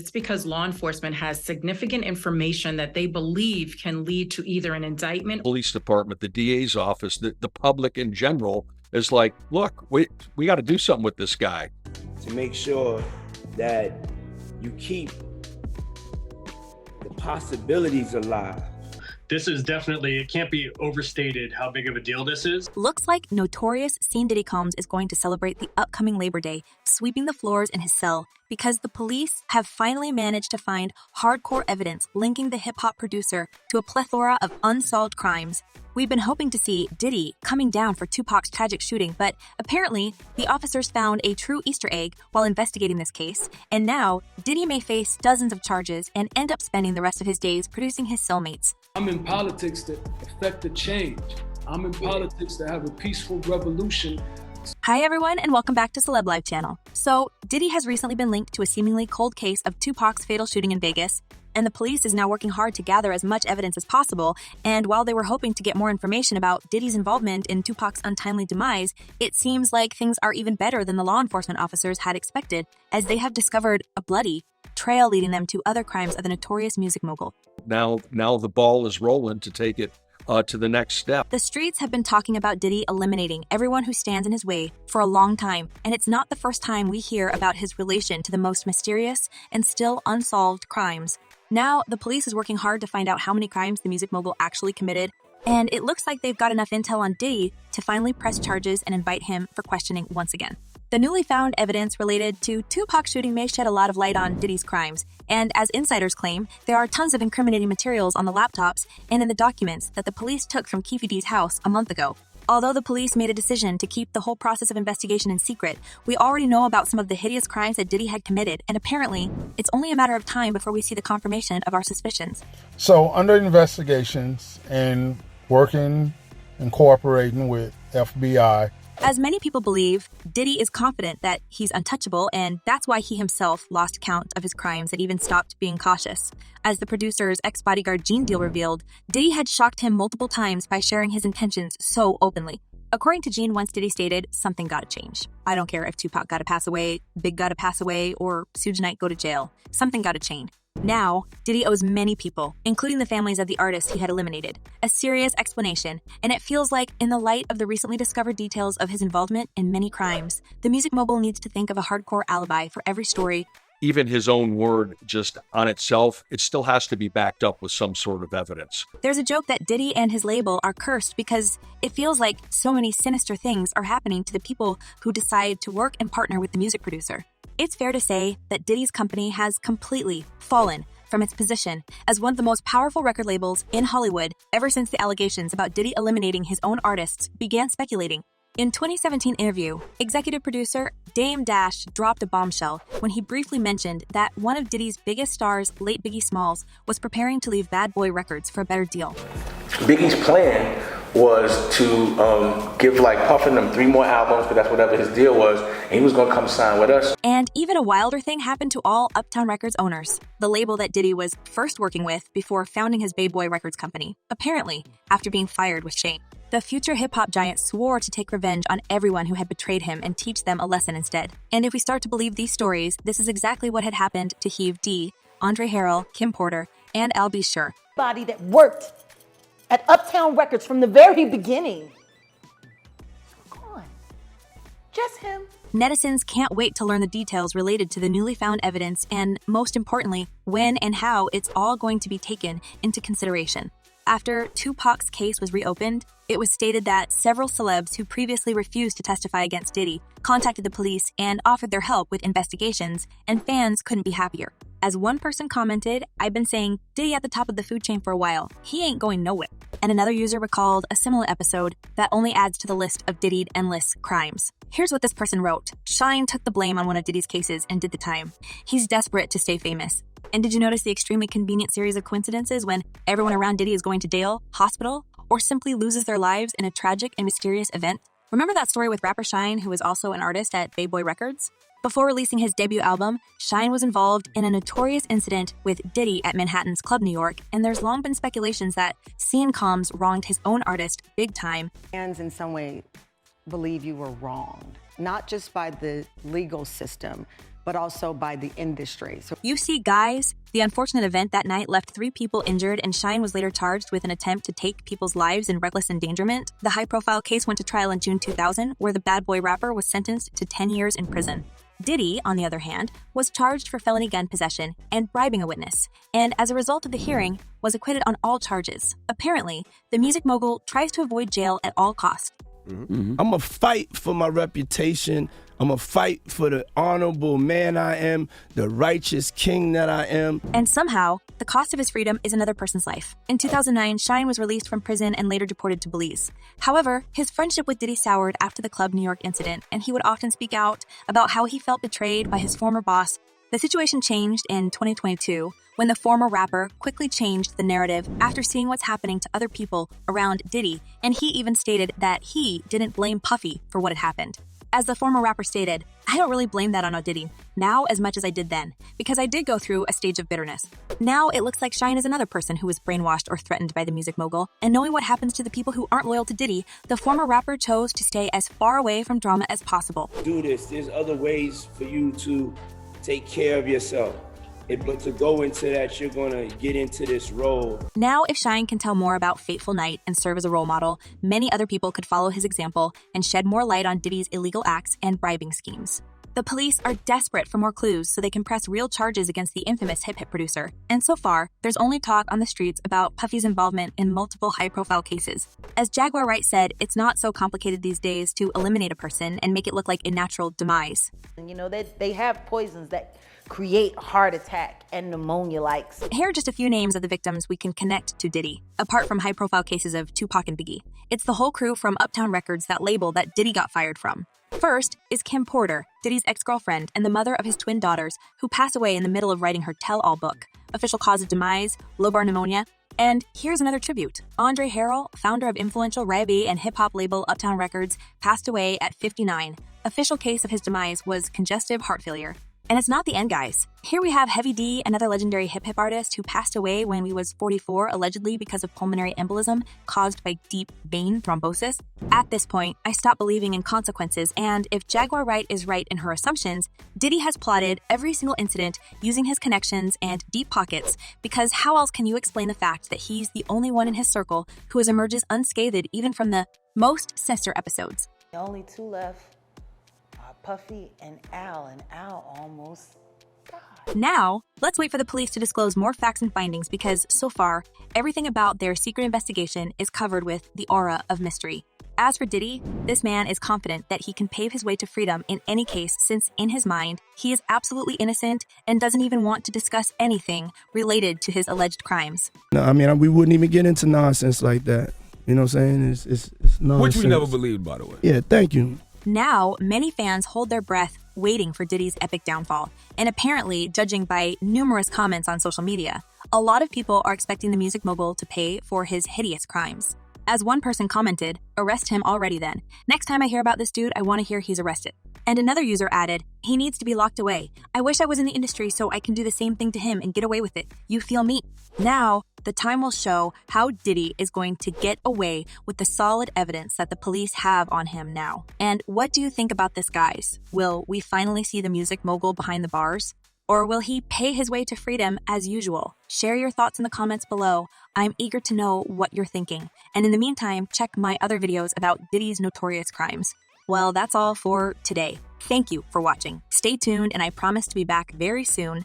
it's because law enforcement has significant information that they believe can lead to either an indictment. Police department, the DA's office, the public in general is like, look, we got to do something with this guy. To make sure that you keep the possibilities alive. This is definitely, it can't be overstated how big of a deal this is. Looks like notorious Sean Diddy Combs is going to celebrate the upcoming Labor Day, sweeping the floors in his cell, because the police have finally managed to find hardcore evidence linking the hip-hop producer to a plethora of unsolved crimes. We've been hoping to see Diddy coming down for Tupac's tragic shooting, but apparently the officers found a true Easter egg while investigating this case, and now Diddy may face dozens of charges and end up spending the rest of his days producing his cellmates. I'm in politics to affect the change. I'm in politics to have a peaceful revolution. Hi everyone, and welcome back to Celeb Live channel. So, Diddy has recently been linked to a seemingly cold case of Tupac's fatal shooting in Vegas, and the police is now working hard to gather as much evidence as possible, and while they were hoping to get more information about Diddy's involvement in Tupac's untimely demise, it seems like things are even better than the law enforcement officers had expected, as they have discovered a bloody trail leading them to other crimes of the notorious music mogul. Now the ball is rolling to take it to the next step. The streets have been talking about Diddy eliminating everyone who stands in his way for a long time, and it's not the first time we hear about his relation to the most mysterious and still unsolved crimes. Now, the police is working hard to find out how many crimes the music mogul actually committed, and it looks like they've got enough intel on Diddy to finally press charges and invite him for questioning once again. The newly found evidence related to Tupac's shooting may shed a lot of light on Diddy's crimes, and as insiders claim, there are tons of incriminating materials on the laptops and in the documents that the police took from Keefe D's house a month ago. Although the police made a decision to keep the whole process of investigation in secret, we already know about some of the hideous crimes that Diddy had committed, and apparently, it's only a matter of time before we see the confirmation of our suspicions. So, under investigations and working and cooperating with FBI, as many people believe, Diddy is confident that he's untouchable, and that's why he himself lost count of his crimes and even stopped being cautious. As the producer's ex-bodyguard Gene Deal revealed, Diddy had shocked him multiple times by sharing his intentions so openly. According to Gene, once Diddy stated, something gotta change. I don't care if Tupac gotta pass away, Big gotta pass away, or Suge Knight go to jail. Something gotta change. Now, Diddy owes many people, including the families of the artists he had eliminated, a serious explanation, and it feels like, in the light of the recently discovered details of his involvement in many crimes, the music mogul needs to think of a hardcore alibi for every story. Even his own word just on itself, it still has to be backed up with some sort of evidence. There's a joke that Diddy and his label are cursed because it feels like so many sinister things are happening to the people who decide to work and partner with the music producer. It's fair to say that Diddy's company has completely fallen from its position as one of the most powerful record labels in Hollywood ever since the allegations about Diddy eliminating his own artists began speculating. In 2017 interview, executive producer Dame Dash dropped a bombshell when he briefly mentioned that one of Diddy's biggest stars, late Biggie Smalls, was preparing to leave Bad Boy Records for a better deal. Biggie's plan was to give like Puffy them 3 more albums, because that's whatever his deal was, and he was going to come sign with us. And even a wilder thing happened to all Uptown Records owners, the label that Diddy was first working with before founding his Bad Boy Records company, apparently after being fired with Shyne. The future hip-hop giant swore to take revenge on everyone who had betrayed him and teach them a lesson instead. And if we start to believe these stories, this is exactly what had happened to Heave D, Andre Harrell, Kim Porter, and Al B. Sure. Body that worked at Uptown Records from the very beginning. Gone. Just him. Netizens can't wait to learn the details related to the newly found evidence and, most importantly, when and how it's all going to be taken into consideration. After Tupac's case was reopened, it was stated that several celebs who previously refused to testify against Diddy contacted the police and offered their help with investigations, and fans couldn't be happier. As one person commented, "I've been saying Diddy at the top of the food chain for a while. He ain't going nowhere." And another user recalled a similar episode that only adds to the list of Diddy'd endless crimes. Here's what this person wrote. Shyne took the blame on one of Diddy's cases and did the time. He's desperate to stay famous. And did you notice the extremely convenient series of coincidences when everyone around Diddy is going to jail, hospital, or simply loses their lives in a tragic and mysterious event? Remember that story with rapper Shyne, who was also an artist at Bad Boy Records? Before releasing his debut album, Shyne was involved in a notorious incident with Diddy at Manhattan's Club New York, and there's long been speculations that Sean Combs wronged his own artist big time. Fans in some way believe you were wronged, not just by the legal system, but also by the industry. So You see, guys, the unfortunate event that night left 3 people injured, and Shyne was later charged with an attempt to take people's lives in reckless endangerment. The high-profile case went to trial in June 2000, where the bad boy rapper was sentenced to 10 years in prison. Diddy, on the other hand, was charged for felony gun possession and bribing a witness, and as a result of the hearing, was acquitted on all charges. Apparently, the music mogul tries to avoid jail at all costs. I'm gonna fight for my reputation. I'm gonna fight for the honorable man I am, the righteous king that I am. And somehow, the cost of his freedom is another person's life. In 2009, Shyne was released from prison and later deported to Belize. However, his friendship with Diddy soured after the Club New York incident, and he would often speak out about how he felt betrayed by his former boss. The situation changed in 2022 when the former rapper quickly changed the narrative after seeing what's happening to other people around Diddy, and he even stated that he didn't blame Puffy for what had happened. As the former rapper stated, "I don't really blame that on Diddy now as much as I did then, because I did go through a stage of bitterness. Now it looks like Shyne is another person who was brainwashed or threatened by the music mogul, and knowing what happens to the people who aren't loyal to Diddy, the former rapper chose to stay as far away from drama as possible." Do this. There's other ways for you to take care of yourself. But to go into that, you're gonna get into this role. Now, if Shyne can tell more about Fateful Night and serve as a role model, many other people could follow his example and shed more light on Diddy's illegal acts and bribing schemes. The police are desperate for more clues so they can press real charges against the infamous hip-hop producer. And so far, there's only talk on the streets about Puffy's involvement in multiple high-profile cases. As Jaguar Wright said, it's not so complicated these days to eliminate a person and make it look like a natural demise. And you know, they have poisons that create heart attack and pneumonia likes. Here are just a few names of the victims we can connect to Diddy, apart from high-profile cases of Tupac and Biggie. It's the whole crew from Uptown Records, that label that Diddy got fired from. First is Kim Porter, Diddy's ex-girlfriend and the mother of his twin daughters, who passed away in the middle of writing her tell-all book. Official cause of demise, lobar pneumonia. And here's another tribute. Andre Harrell, founder of influential R&B and hip-hop label Uptown Records, passed away at 59. Official case of his demise was congestive heart failure. And it's not the end, guys. Here we have Heavy D, another legendary hip-hop artist who passed away when he was 44, allegedly because of pulmonary embolism caused by deep vein thrombosis. At this point, I stopped believing in consequences, and if Jaguar Wright is right in her assumptions, Diddy has plotted every single incident using his connections and deep pockets, because how else can you explain the fact that he's the only one in his circle who has emerges unscathed even from the most sinister episodes? The only 2 left are Puffy and Al almost died. Now, let's wait for the police to disclose more facts and findings, because so far, everything about their secret investigation is covered with the aura of mystery. As for Diddy, this man is confident that he can pave his way to freedom in any case, since in his mind, he is absolutely innocent and doesn't even want to discuss anything related to his alleged crimes. No, I mean, we wouldn't even get into nonsense like that. You know what I'm saying? It's nonsense. Which we never believed, by the way. Yeah, thank you. Now, many fans hold their breath waiting for Diddy's epic downfall. And apparently, judging by numerous comments on social media, a lot of people are expecting the music mogul to pay for his hideous crimes. As one person commented, "Arrest him already then. Next time I hear about this dude, I want to hear he's arrested." And another user added, "He needs to be locked away. I wish I was in the industry so I can do the same thing to him and get away with it. You feel me?" Now, the time will show how Diddy is going to get away with the solid evidence that the police have on him now. And what do you think about this, guys? Will we finally see the music mogul behind the bars? Or will he pay his way to freedom as usual? Share your thoughts in the comments below. I'm eager to know what you're thinking. And in the meantime, check my other videos about Diddy's notorious crimes. Well, that's all for today. Thank you for watching. Stay tuned, and I promise to be back very soon